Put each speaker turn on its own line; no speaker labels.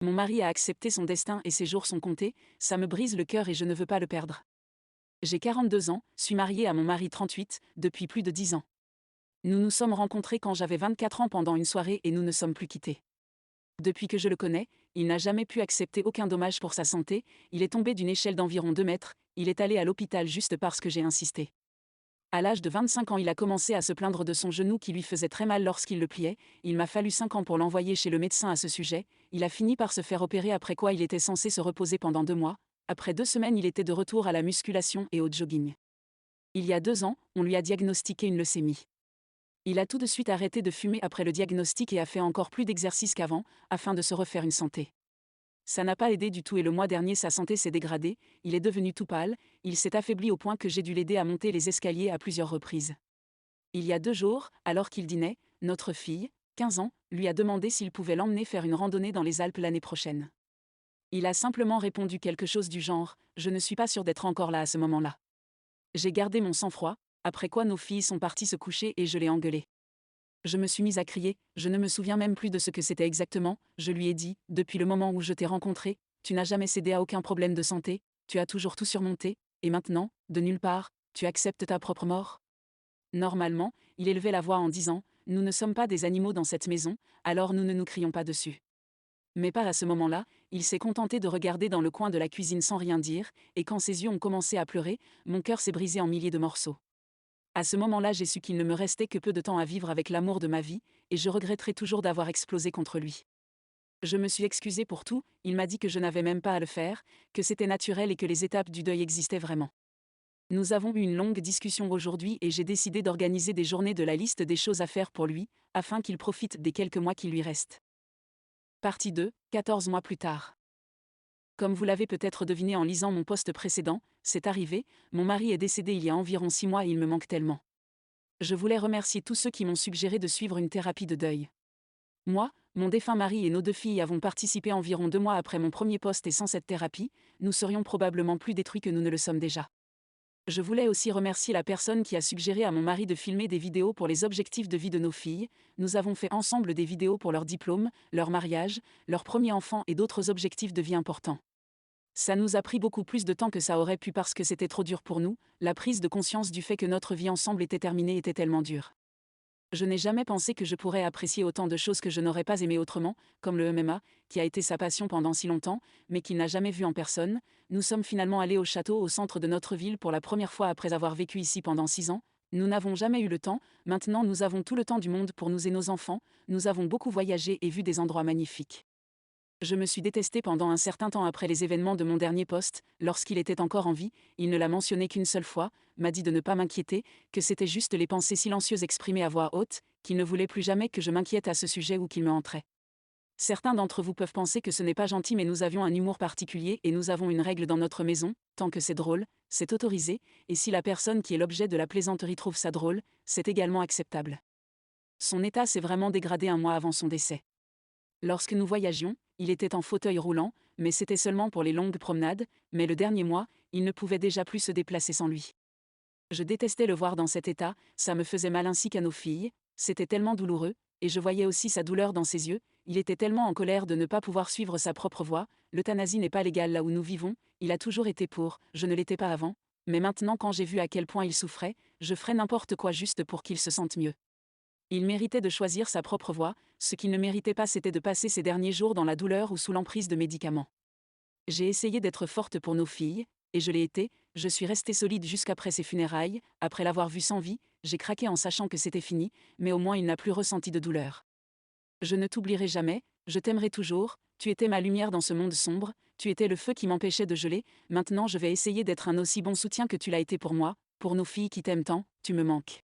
Mon mari a accepté son destin et ses jours sont comptés, ça me brise le cœur et je ne veux pas le perdre. J'ai 42 ans, suis mariée à mon mari 38, depuis plus de 10 ans. Nous nous sommes rencontrés quand j'avais 24 ans pendant une soirée et nous ne sommes plus quittés. Depuis que je le connais, il n'a jamais pu accepter aucun dommage pour sa santé, il est tombé d'une échelle d'environ 2 mètres, il est allé à l'hôpital juste parce que j'ai insisté. À l'âge de 25 ans, il a commencé à se plaindre de son genou qui lui faisait très mal lorsqu'il le pliait, il m'a fallu 5 ans pour l'envoyer chez le médecin à ce sujet, il a fini par se faire opérer après quoi il était censé se reposer pendant 2 mois, après 2 semaines il était de retour à la musculation et au jogging. Il y a 2 ans, on lui a diagnostiqué une leucémie. Il a tout de suite arrêté de fumer après le diagnostic et a fait encore plus d'exercice qu'avant, afin de se refaire une santé. Ça n'a pas aidé du tout et le mois dernier sa santé s'est dégradée, il est devenu tout pâle, il s'est affaibli au point que j'ai dû l'aider à monter les escaliers à plusieurs reprises. Il y a 2 jours, alors qu'il dînait, notre fille, 15 ans, lui a demandé s'il pouvait l'emmener faire une randonnée dans les Alpes l'année prochaine. Il a simplement répondu quelque chose du genre « Je ne suis pas sûre d'être encore là à ce moment-là ». J'ai gardé mon sang-froid, après quoi nos filles sont parties se coucher et je l'ai engueulé. Je me suis mise à crier, je ne me souviens même plus de ce que c'était exactement, je lui ai dit, depuis le moment où je t'ai rencontré, tu n'as jamais cédé à aucun problème de santé, tu as toujours tout surmonté, et maintenant, de nulle part, tu acceptes ta propre mort. Normalement, il élevait la voix en disant, nous ne sommes pas des animaux dans cette maison, alors nous ne nous crions pas dessus. Mais pas à ce moment-là, il s'est contenté de regarder dans le coin de la cuisine sans rien dire, et quand ses yeux ont commencé à pleurer, mon cœur s'est brisé en milliers de morceaux. À ce moment-là, j'ai su qu'il ne me restait que peu de temps à vivre avec l'amour de ma vie, et je regretterai toujours d'avoir explosé contre lui. Je me suis excusée pour tout, il m'a dit que je n'avais même pas à le faire, que c'était naturel et que les étapes du deuil existaient vraiment. Nous avons eu une longue discussion aujourd'hui et j'ai décidé d'organiser des journées de la liste des choses à faire pour lui, afin qu'il profite des quelques mois qui lui restent. Partie 2, 14 mois plus tard. Comme vous l'avez peut-être deviné en lisant mon post précédent, c'est arrivé, mon mari est décédé il y a environ 6 mois et il me manque tellement. Je voulais remercier tous ceux qui m'ont suggéré de suivre une thérapie de deuil. Moi, mon défunt mari et nos 2 filles avons participé environ 2 mois après mon premier post et sans cette thérapie, nous serions probablement plus détruits que nous ne le sommes déjà. Je voulais aussi remercier la personne qui a suggéré à mon mari de filmer des vidéos pour les objectifs de vie de nos filles, nous avons fait ensemble des vidéos pour leur diplôme, leur mariage, leur premier enfant et d'autres objectifs de vie importants. Ça nous a pris beaucoup plus de temps que ça aurait pu parce que c'était trop dur pour nous, la prise de conscience du fait que notre vie ensemble était terminée était tellement dure. Je n'ai jamais pensé que je pourrais apprécier autant de choses que je n'aurais pas aimées autrement, comme le MMA, qui a été sa passion pendant si longtemps, mais qu'il n'a jamais vu en personne. Nous sommes finalement allés au château au centre de notre ville pour la première fois après avoir vécu ici pendant 6 ans. Nous n'avons jamais eu le temps, maintenant nous avons tout le temps du monde pour nous et nos enfants, nous avons beaucoup voyagé et vu des endroits magnifiques. Je me suis détestée pendant un certain temps après les événements de mon dernier poste, lorsqu'il était encore en vie, il ne l'a mentionné qu'une seule fois, m'a dit de ne pas m'inquiéter, que c'était juste les pensées silencieuses exprimées à voix haute, qu'il ne voulait plus jamais que je m'inquiète à ce sujet ou qu'il me hanterait. Certains d'entre vous peuvent penser que ce n'est pas gentil mais nous avions un humour particulier et nous avons une règle dans notre maison, tant que c'est drôle, c'est autorisé, et si la personne qui est l'objet de la plaisanterie trouve ça drôle, c'est également acceptable. Son état s'est vraiment dégradé un mois avant son décès. Lorsque nous voyagions, il était en fauteuil roulant, mais c'était seulement pour les longues promenades, mais le dernier mois, il ne pouvait déjà plus se déplacer sans lui. Je détestais le voir dans cet état, ça me faisait mal ainsi qu'à nos filles, c'était tellement douloureux, et je voyais aussi sa douleur dans ses yeux, il était tellement en colère de ne pas pouvoir suivre sa propre voie, l'euthanasie n'est pas légale là où nous vivons, il a toujours été pour, je ne l'étais pas avant, mais maintenant quand j'ai vu à quel point il souffrait, je ferais n'importe quoi juste pour qu'il se sente mieux. Il méritait de choisir sa propre voie, ce qu'il ne méritait pas c'était de passer ses derniers jours dans la douleur ou sous l'emprise de médicaments. J'ai essayé d'être forte pour nos filles, et je l'ai été, je suis restée solide jusqu'après ses funérailles, après l'avoir vu sans vie, j'ai craqué en sachant que c'était fini, mais au moins il n'a plus ressenti de douleur. Je ne t'oublierai jamais, je t'aimerai toujours, tu étais ma lumière dans ce monde sombre, tu étais le feu qui m'empêchait de geler, maintenant je vais essayer d'être un aussi bon soutien que tu l'as été pour moi, pour nos filles qui t'aiment tant, tu me manques.